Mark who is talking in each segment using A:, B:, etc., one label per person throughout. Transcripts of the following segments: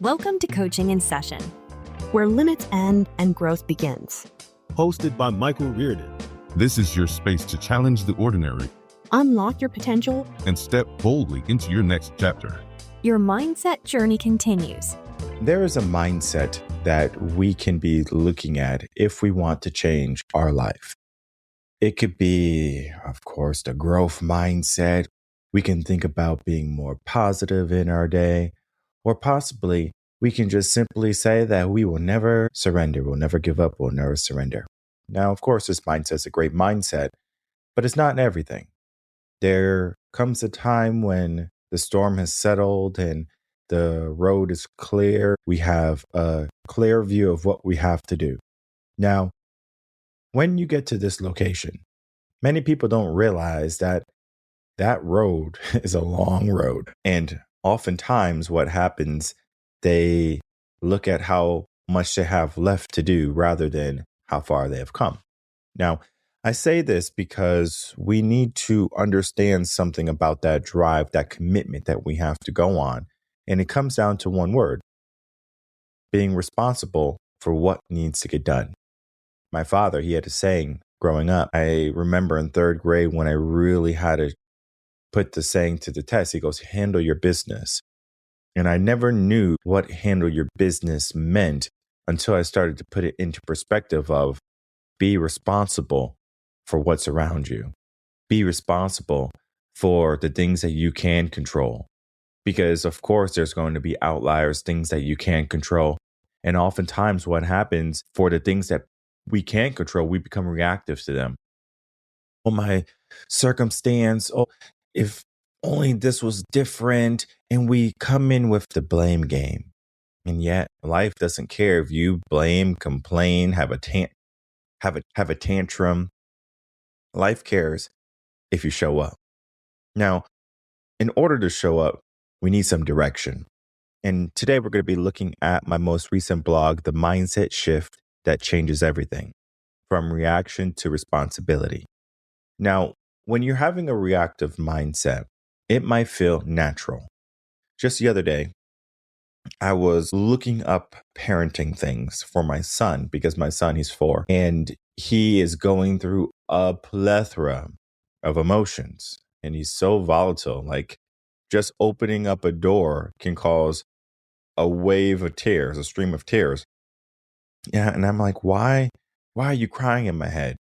A: Welcome to Coaching in Session,
B: where limits end and growth begins.
C: Hosted by Michael Rearden.
D: This is your space to challenge the ordinary,
B: unlock your potential,
D: and step boldly into your next chapter.
A: Your mindset journey continues.
E: There is a mindset that we can be looking at if we want to change our life. It could be, of course, the growth mindset. We can think about being more positive in our day, or possibly we can just simply say that we will never surrender, we'll never give up, we'll never surrender. Now, of course, this mindset's a great mindset, but it's not in everything. There comes a time when the storm has settled and the road is clear. We have a clear view of what we have to do. Now, when you get to this location, many people don't realize that that road is a long road. And oftentimes what happens, they look at how much they have left to do rather than how far they have come. Now, I say this because we need to understand something about that drive, that commitment that we have to go on. And it comes down to one word: being responsible for what needs to get done. My father, he had a saying growing up. I remember in third grade when I really had to put the saying to the test. He goes, handle your business. And I never knew what handle your business meant until I started to put it into perspective of be responsible for what's around you. Be responsible for the things that you can control. Because of course, there's going to be outliers, things that you can't control. And oftentimes what happens for the things that we can't control, we become reactive to them. Oh, my circumstance. Oh, if only this was different. And we come in with the blame game. And yet life doesn't care if you blame, complain, have a tantrum. Life cares if you show up. Now, in order to show up, we need some direction. And today we're going to be looking at my most recent blog, The Mindset Shift That Changes Everything, from reaction to responsibility. Now, when you're having a reactive mindset, it might feel natural. Just the other day, I was looking up parenting things for my son because my son, he's 4, and he is going through a plethora of emotions, and he's so volatile. Like just opening up a door can cause a wave of tears, a stream of tears. Yeah, and I'm like, why are you crying in my head?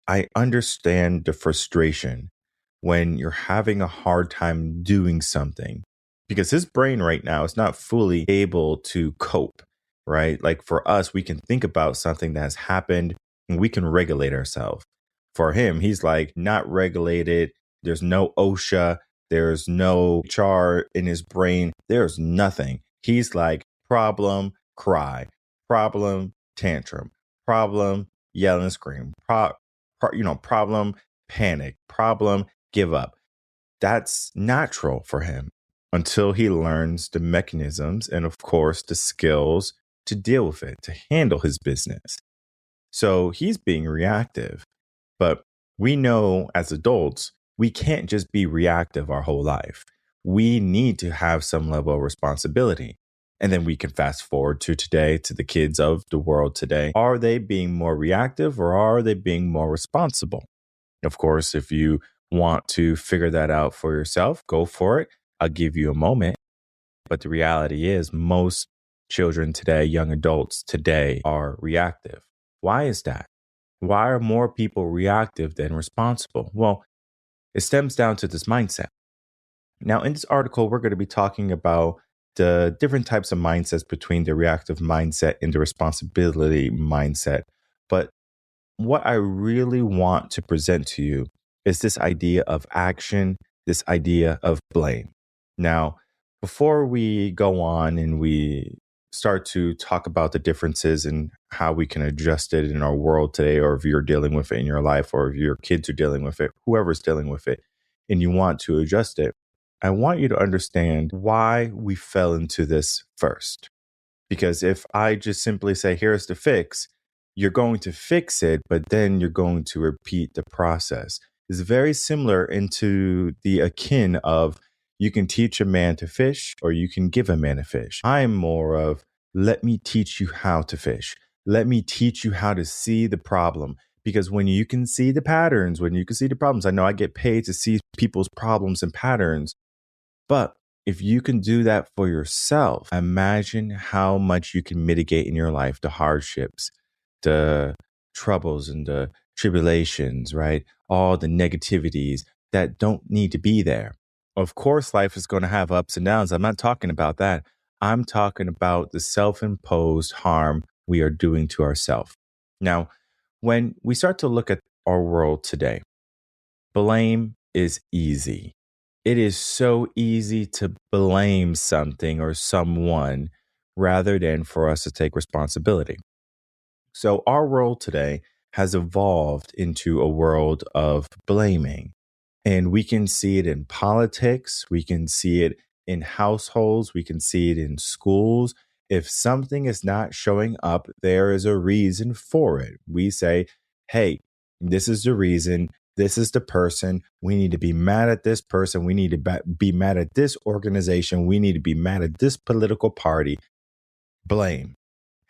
E: I understand the frustration when you're having a hard time doing something, because his brain right now is not fully able to cope, right? Like for us, we can think about something that has happened and we can regulate ourselves. For him, he's like not regulated. There's no OSHA. There's no char in his brain. There's nothing. He's like problem, cry, problem, tantrum, problem, yell and scream, problem, panic, problem, give up. That's natural for him until he learns the mechanisms and, of course, the skills to deal with it, to handle his business. So he's being reactive. But we know as adults, we can't just be reactive our whole life. We need to have some level of responsibility. And then we can fast forward to today, to the kids of the world today. Are they being more reactive or are they being more responsible? Of course, if you want to figure that out for yourself, go for it. I'll give you a moment. But the reality is most children today, young adults today are reactive. Why is that? Why are more people reactive than responsible? Well, it stems down to this mindset. Now, in this article, we're going to be talking about the different types of mindsets between the reactive mindset and the responsibility mindset. But what I really want to present to you is this idea of action, this idea of blame. Now, before we go on and we start to talk about the differences and how we can adjust it in our world today, or if you're dealing with it in your life, or if your kids are dealing with it, whoever's dealing with it, and you want to adjust it, I want you to understand why we fell into this first. Because if I just simply say, here's the fix, you're going to fix it, but then you're going to repeat the process. It's very similar into the akin of You can teach a man to fish or you can give a man a fish. I'm more of, let me teach you how to fish. Let me teach you how to see the problem. Because when you can see the patterns, when you can see the problems, I know I get paid to see people's problems and patterns. But if you can do that for yourself, imagine how much you can mitigate in your life the hardships, the troubles and the tribulations, right? All the negativities that don't need to be there. Of course, life is going to have ups and downs. I'm not talking about that. I'm talking about the self-imposed harm we are doing to ourselves. Now, when we start to look at our world today, blame is easy. It is so easy to blame something or someone rather than for us to take responsibility. So, our world today has evolved into a world of blaming. And we can see it in politics, we can see it in households, we can see it in schools. If something is not showing up, there is a reason for it. We say, hey, this is the reason. This is the person. We need to be mad at this person. We need to be mad at this organization. We need to be mad at this political party. Blame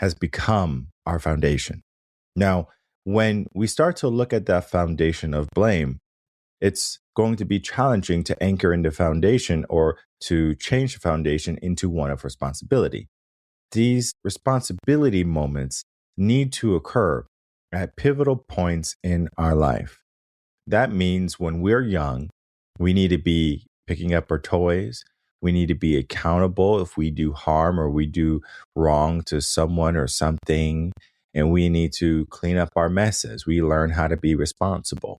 E: has become our foundation. Now, when we start to look at that foundation of blame, it's going to be challenging to anchor in the foundation or to change the foundation into one of responsibility. These responsibility moments need to occur at pivotal points in our life. That means when we're young, we need to be picking up our toys. We need to be accountable if we do harm or we do wrong to someone or something. And we need to clean up our messes. We learn how to be responsible.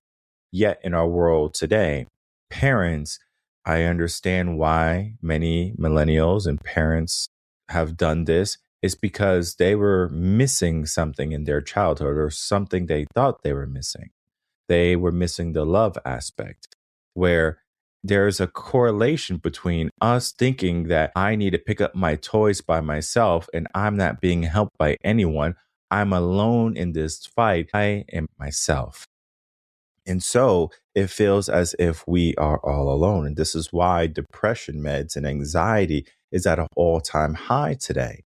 E: Yet in our world today, parents, I understand why many millennials and parents have done this. It's because they were missing something in their childhood or something they thought they were missing. They were missing the love aspect, where there's a correlation between us thinking that I need to pick up my toys by myself and I'm not being helped by anyone. I'm alone in this fight. I am myself. And so it feels as if we are all alone. And this is why depression meds and anxiety is at an all-time high today.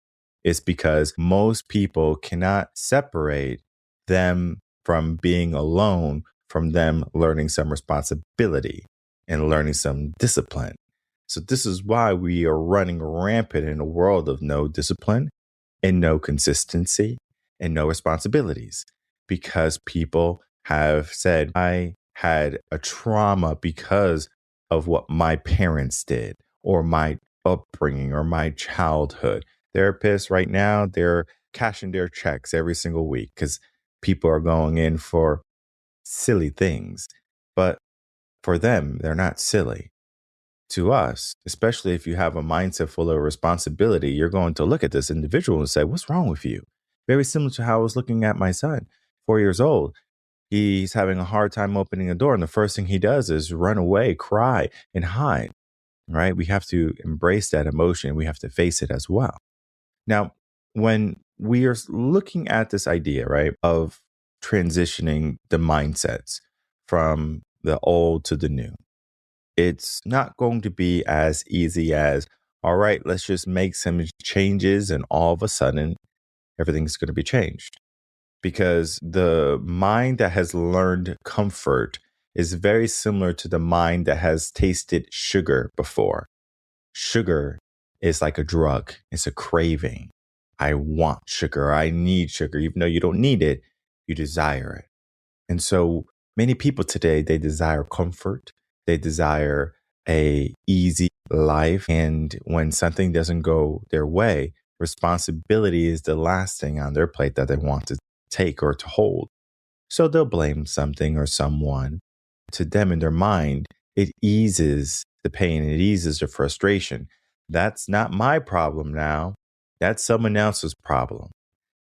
E: It's because most people cannot separate them from being alone from them learning some responsibility and learning some discipline. So this is why we are running rampant in a world of no discipline and no consistency and no responsibilities, because people have said, I had a trauma because of what my parents did or my upbringing or my childhood. Therapists right now, they're cashing their checks every single week because people are going in for silly things. But for them, they're not silly. To us, especially if you have a mindset full of responsibility, you're going to look at this individual and say, what's wrong with you? Very similar to how I was looking at my son, 4 years old. He's having a hard time opening a door. And the first thing he does is run away, cry, and hide, right? We have to embrace that emotion. We have to face it as well. Now, when we are looking at this idea, right, of transitioning the mindsets from the old to the new, it's not going to be as easy as, all right, let's just make some changes and all of a sudden everything's going to be changed. Because the mind that has learned comfort is very similar to the mind that has tasted sugar before. Sugar is like a drug. It's a craving. I want sugar. I need sugar. Even though you don't need it, you desire it. And so many people today, they desire comfort. They desire a easy life. And when something doesn't go their way, responsibility is the last thing on their plate that they want to take or to hold. So they'll blame something or someone. To them in their mind, it eases the pain, it eases the frustration. That's not my problem now. That's someone else's problem.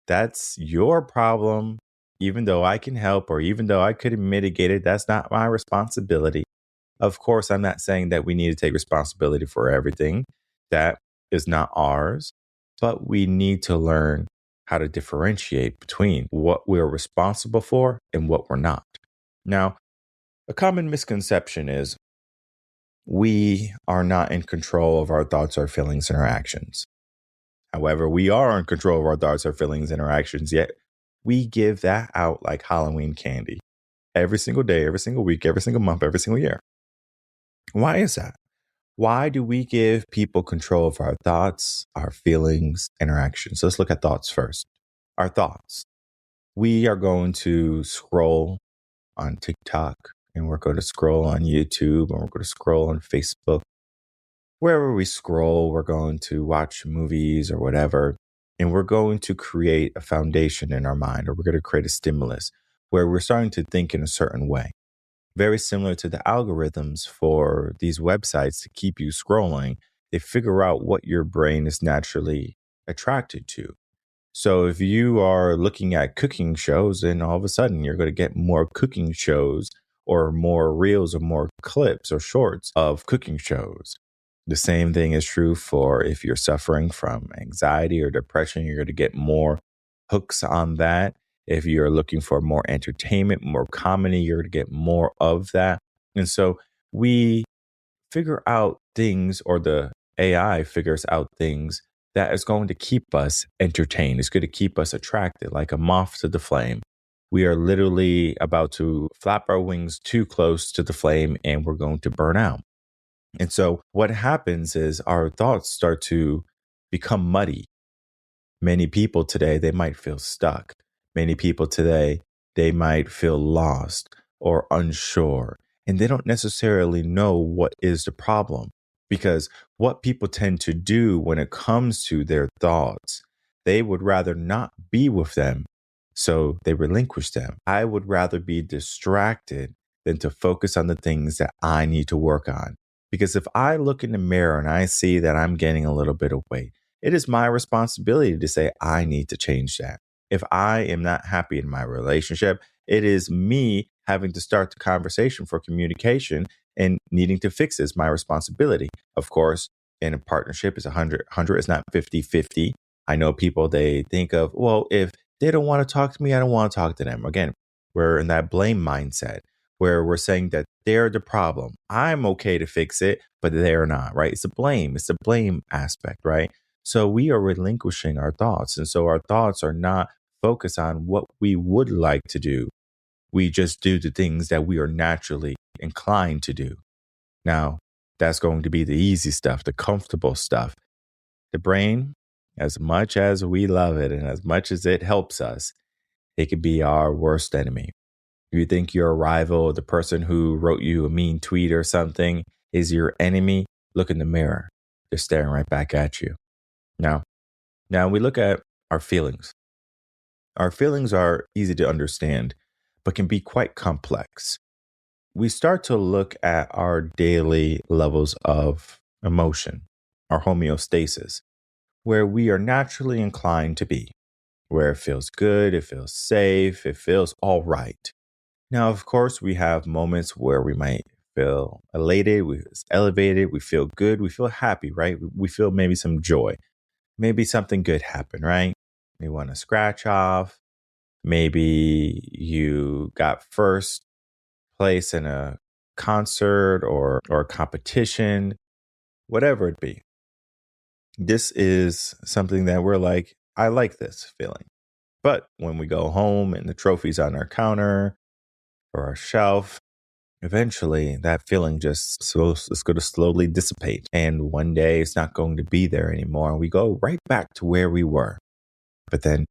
E: That's your problem. Even though I can help or even though I could mitigate it, that's not my responsibility. Of course, I'm not saying that we need to take responsibility for everything. That is not ours. But we need to learn how to differentiate between what we're responsible for and what we're not. Now, a common misconception is We are not in control of our thoughts, our feelings, and our actions. However, we are in control of our thoughts, our feelings, and our actions, yet we give that out like Halloween candy every single day, every single week, every single month, every single year. Why is that? Why do we give people control of our thoughts, our feelings, and our actions? So let's look at thoughts first. Our thoughts. We are going to scroll on TikTok, and we're going to scroll on YouTube, and we're going to scroll on Facebook. Wherever we scroll, we're going to watch movies or whatever, and we're going to create a foundation in our mind, or we're going to create a stimulus where we're starting to think in a certain way. Very similar to the algorithms for these websites to keep you scrolling. They figure out what your brain is naturally attracted to. So if you are looking at cooking shows, then all of a sudden you're going to get more cooking shows or more reels or more clips or shorts of cooking shows. The same thing is true for if you're suffering from anxiety or depression, you're going to get more hooks on that. If you're looking for more entertainment, more comedy, you're going to get more of that. And so we figure out things, or the AI figures out things that is going to keep us entertained. It's going to keep us attracted like a moth to the flame. We are literally about to flap our wings too close to the flame and we're going to burn out. And so what happens is our thoughts start to become muddy. Many people today, they might feel stuck. Many people today, they might feel lost or unsure, and they don't necessarily know what is the problem. Because what people tend to do when it comes to their thoughts, they would rather not be with them, so they relinquish them. I would rather be distracted than to focus on the things that I need to work on. Because if I look in the mirror and I see that I'm gaining a little bit of weight, it is my responsibility to say, I need to change that. If I am not happy in my relationship, it is me having to start the conversation for communication and needing to fix it is my responsibility. Of course, in a partnership, it's 100. It's not 50-50. I know people, they think of, well, if they don't want to talk to me, I don't want to talk to them. Again, we're in that blame mindset where we're saying that they're the problem. I'm okay to fix it, but they're not, right? It's the blame aspect, right? So we are relinquishing our thoughts. And so our thoughts are not focused on what we would like to do. We just do the things that we are naturally inclined to do. Now, that's going to be the easy stuff, the comfortable stuff. The brain, as much as we love it and as much as it helps us, it could be our worst enemy. You think your rival, the person who wrote you a mean tweet or something, is your enemy? Look in the mirror. They're staring right back at you. Now we look at our feelings. Our feelings are easy to understand, but can be quite complex. We start to look at our daily levels of emotion, our homeostasis, where we are naturally inclined to be, where it feels good, it feels safe, it feels all right. Now, of course, we have moments where we might feel elated, we feel elevated, we feel good, we feel happy, right? We feel maybe some joy. Maybe something good happened, right? You want to scratch off. Maybe you got first place in a concert or a competition, whatever it be. This is something that we're like, I like this feeling. But when we go home and the trophy's on our counter or our shelf, eventually that feeling is going to slowly dissipate. And one day it's not going to be there anymore. And we go right back to where we were. But then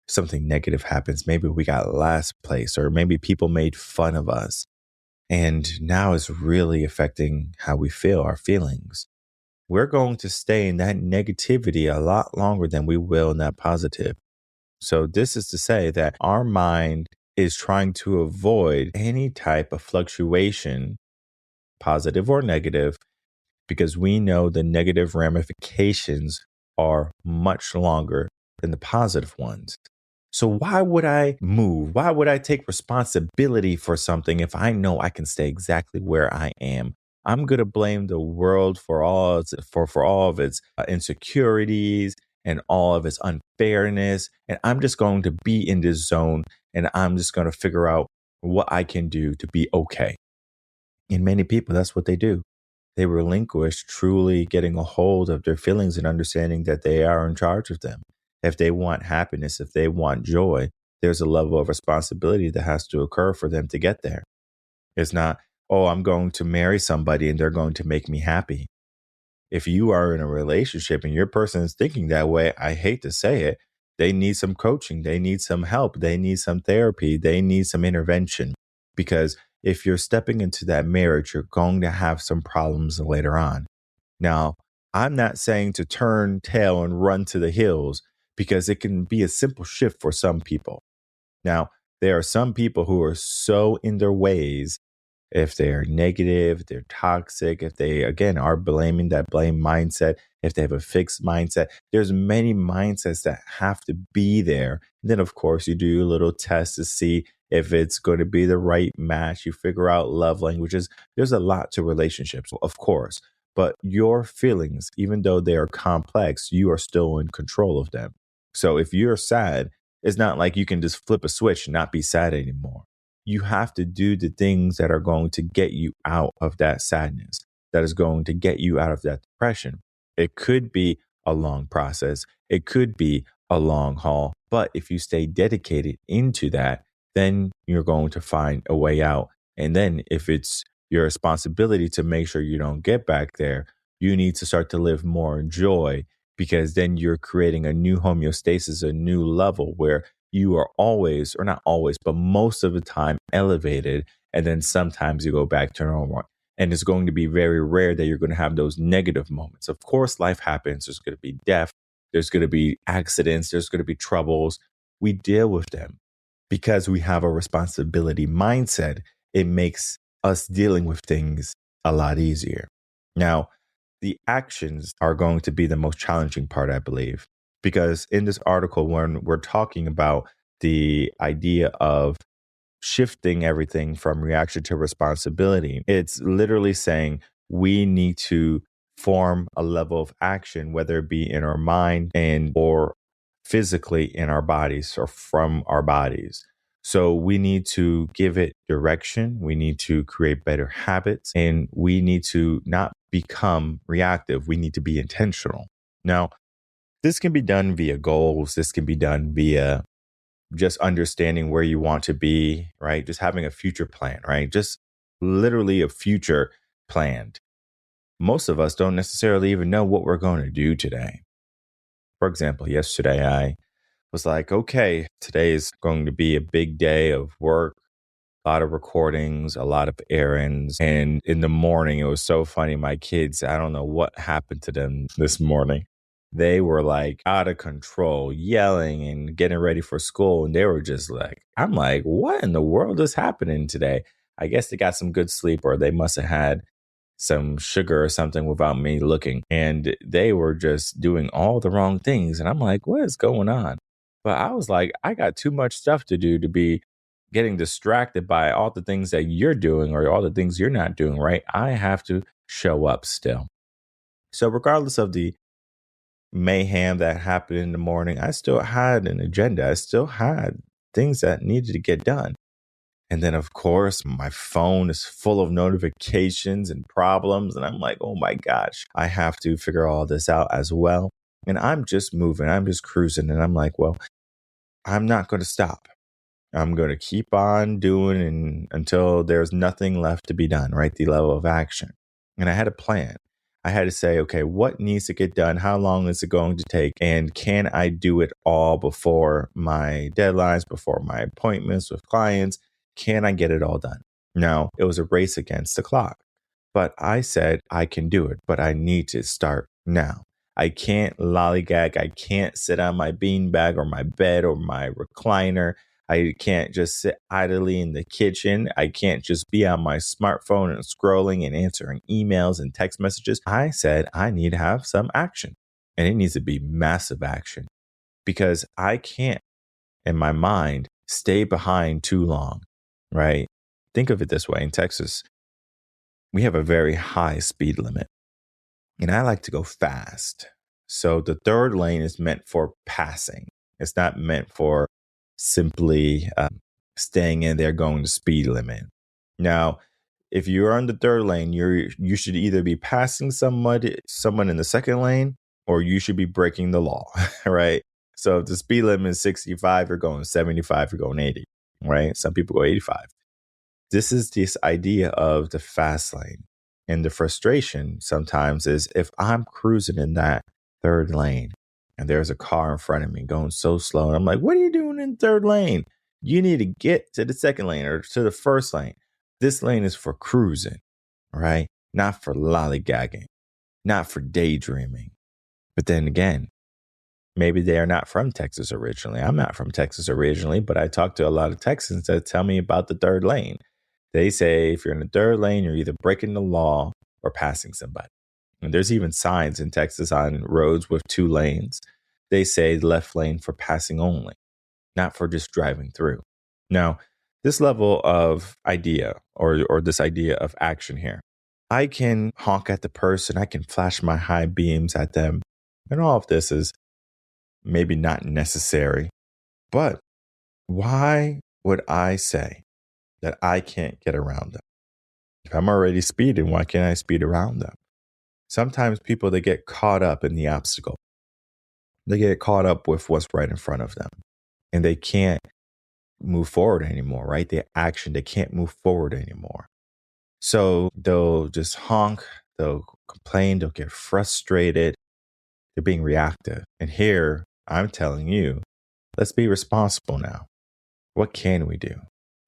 E: something negative happens. Maybe we got last place, or maybe people made fun of us. And now it's really affecting how we feel, our feelings. We're going to stay in that negativity a lot longer than we will in that positive. So this is to say that our mind is trying to avoid any type of fluctuation, positive or negative, because we know the negative ramifications are much longer than the positive ones. So why would I move? Why would I take responsibility for something if I know I can stay exactly where I am? I'm going to blame the world for all of its insecurities and all of its unfairness. And I'm just going to be in this zone, and I'm just going to figure out what I can do to be okay. And many people, that's what they do. they relinquish truly getting a hold of their feelings and understanding that they are in charge of them. If they want happiness, if they want joy, there's a level of responsibility that has to occur for them to get there. It's not, oh, I'm going to marry somebody and they're going to make me happy. If you are in a relationship and your person is thinking that way, I hate to say it, they need some coaching. They need some help. They need some therapy. They need some intervention. Because if you're stepping into that marriage, you're going to have some problems later on. Now, I'm not saying to turn tail and run to the hills because it can be a simple shift for some people. Now, there are some people who are so in their ways. If they're negative, if they're toxic, if they, again, are blaming that blame mindset, if they have a fixed mindset, there's many mindsets that have to be there. And then, of course, you do a little test to see if it's going to be the right match. You figure out love languages. There's a lot to relationships, of course. But your feelings, even though they are complex, you are still in control of them. So if you're sad, it's not like you can just flip a switch and not be sad anymore. You have to do the things that are going to get you out of that sadness, that is going to get you out of that depression. It could be a long process. It could be a long haul. But if you stay dedicated into that, then you're going to find a way out. And then if it's your responsibility to make sure you don't get back there, you need to start to live more in joy, because then you're creating a new homeostasis, a new level where you are always, or not always, but most of the time elevated. And then sometimes you go back to normal. And it's going to be very rare that you're going to have those negative moments. Of course, life happens. There's going to be death. There's going to be accidents. There's going to be troubles. We deal with them because we have a responsibility mindset. It makes us dealing with things a lot easier. Now, the actions are going to be the most challenging part, I believe. Because in this article, when we're talking about the idea of shifting everything from reaction to responsibility, it's literally saying we need to form a level of action, whether it be in our mind and or physically in our bodies or from our bodies. So we need to give it direction. We need to create better habits, and we need to not become reactive. We need to be intentional. Now, this can be done via goals. This can be done via just understanding where you want to be, right? Just having a future plan, right? Just literally a future planned. Most of us don't necessarily even know what we're going to do today. For example, yesterday I was like, okay, today is going to be a big day of work, a lot of recordings, a lot of errands. And in the morning, it was so funny. My kids, I don't know what happened to them this morning. They were like out of control, yelling and getting ready for school. And they were just like, I'm like, what in the world is happening today? I guess they got some good sleep, or they must have had some sugar or something without me looking. And they were just doing all the wrong things. And I'm like, what is going on? But I was like, I got too much stuff to do to be getting distracted by all the things that you're doing or all the things you're not doing, right? I have to show up still. So regardless of the mayhem that happened in the morning, I still had an agenda. I still had things that needed to get done. And then, of course, my phone is full of notifications and problems. And I'm like, oh my gosh, I have to figure all this out as well. And I'm just moving. I'm just cruising. And I'm like, well, I'm not going to stop. I'm going to keep on doing until there's nothing left to be done, right? The level of action. And I had a plan. I had to say, okay, what needs to get done? How long is it going to take? And can I do it all before my deadlines, before my appointments with clients? Can I get it all done? Now, it was a race against the clock, but I said I can do it, but I need to start now. I can't lollygag. I can't sit on my beanbag or my bed or my recliner. I can't just sit idly in the kitchen. I can't just be on my smartphone and scrolling and answering emails and text messages. I said I need to have some action, and it needs to be massive action, because I can't, in my mind, stay behind too long, right? Think of it this way. In Texas, we have a very high speed limit, and I like to go fast. So the third lane is meant for passing. It's not meant for simply staying in there going the speed limit. Now, if you're on the third lane, you should either be passing someone in the second lane, or you should be breaking the law, right? So if the speed limit is 65, you're going 75, you're going 80, right? Some people go 85. This is this idea of the fast lane. And the frustration sometimes is if I'm cruising in that third lane and there's a car in front of me going so slow, and I'm like, what are you doing in third lane? You need to get to the second lane or to the first lane. This lane is for cruising, right? Not for lollygagging, not for daydreaming. But then again, maybe they are not from Texas originally. I'm not from Texas originally, but I talk to a lot of Texans that tell me about the third lane. They say if you're in the third lane, you're either breaking the law or passing somebody. And there's even signs in Texas on roads with 2 lanes. They say left lane for passing only, not for just driving through. Now, this level of idea or this idea of action here, I can honk at the person, I can flash my high beams at them, and all of this is maybe not necessary. But why would I say that I can't get around them? If I'm already speeding, why can't I speed around them? Sometimes people, they get caught up in the obstacle. They get caught up with what's right in front of them, and they can't move forward anymore, right? They can't move forward anymore. So they'll just honk, they'll complain, they'll get frustrated. They're being reactive. And here, I'm telling you, let's be responsible now. What can we do?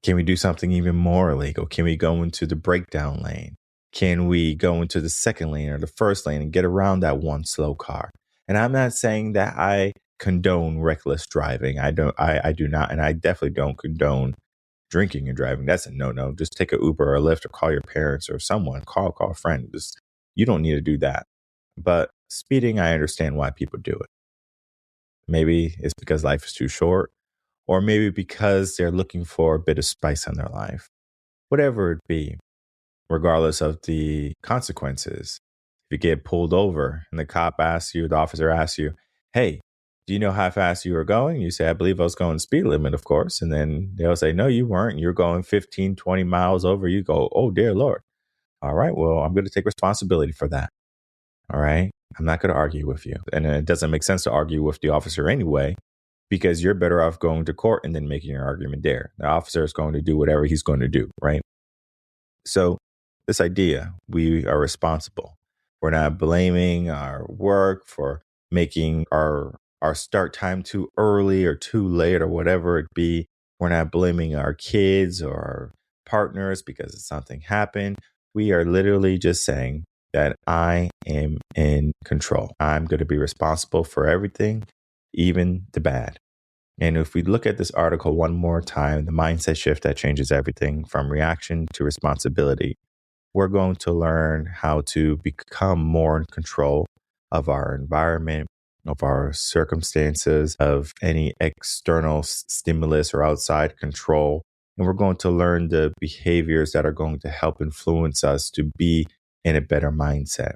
E: Can we do something even more illegal? Can we go into the breakdown lane? Can we go into the second lane or the first lane and get around that one slow car? And I'm not saying that I condone reckless driving. I do not. And I definitely don't condone drinking and driving. That's a no-no. Just take an Uber or a Lyft or call your parents or someone. Call a friend. You don't need to do that. But speeding, I understand why people do it. Maybe it's because life is too short, or maybe because they're looking for a bit of spice in their life. Whatever it be, regardless of the consequences. If you get pulled over and the officer asks you, hey, do you know how fast you were going? You say, I believe I was going speed limit, of course. And then they'll say, no, you weren't. You're going 15, 20 miles over. You go, oh, dear Lord. All right, well, I'm going to take responsibility for that. All right. I'm not going to argue with you. And it doesn't make sense to argue with the officer anyway, because you're better off going to court and then making your argument there. The officer is going to do whatever he's going to do, right? So this idea, we are responsible. We're not blaming our work for making our start time too early or too late or whatever it be. We're not blaming our kids or our partners because something happened. We are literally just saying that I am in control. I'm going to be responsible for everything, even the bad. And if we look at this article one more time, the mindset shift that changes everything from reaction to responsibility, we're going to learn how to become more in control of our environment, of our circumstances, of any external stimulus or outside control. And we're going to learn the behaviors that are going to help influence us to be in a better mindset.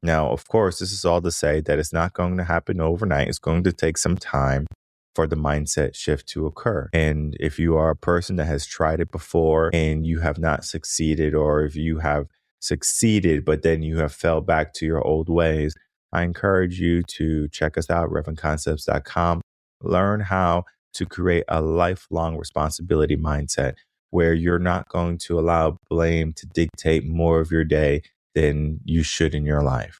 E: Now, of course, this is all to say that it's not going to happen overnight. It's going to take some time for the mindset shift to occur. And if you are a person that has tried it before and you have not succeeded, or if you have succeeded, but then you have fell back to your old ways, I encourage you to check us out, revenconcepts.com. Learn how to create a lifelong responsibility mindset where you're not going to allow blame to dictate more of your day than you should in your life.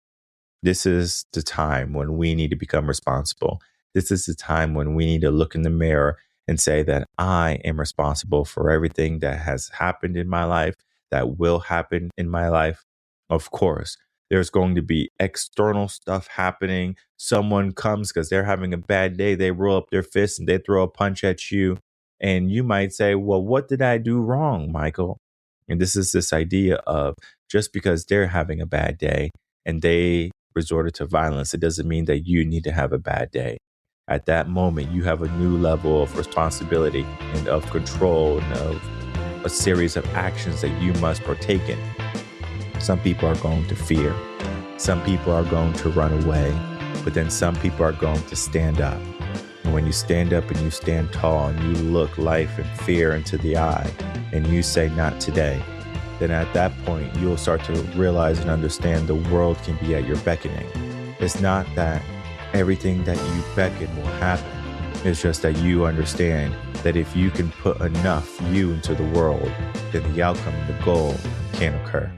E: This is the time when we need to become responsible. This is the time when we need to look in the mirror and say that I am responsible for everything that has happened in my life, that will happen in my life. Of course, there's going to be external stuff happening. Someone comes because they're having a bad day. They roll up their fists and they throw a punch at you. And you might say, well, what did I do wrong, Michael? And this is this idea of just because they're having a bad day and they resorted to violence, it doesn't mean that you need to have a bad day. At that moment, you have a new level of responsibility and of control and of a series of actions that you must partake in. Some people are going to fear. Some people are going to run away. But then some people are going to stand up. And when you stand up and you stand tall and you look life and fear into the eye and you say, not today, then at that point, you'll start to realize and understand the world can be at your beckoning. It's not that everything that you beckon will happen. It's just that you understand that if you can put enough you into the world, then the outcome and the goal can occur.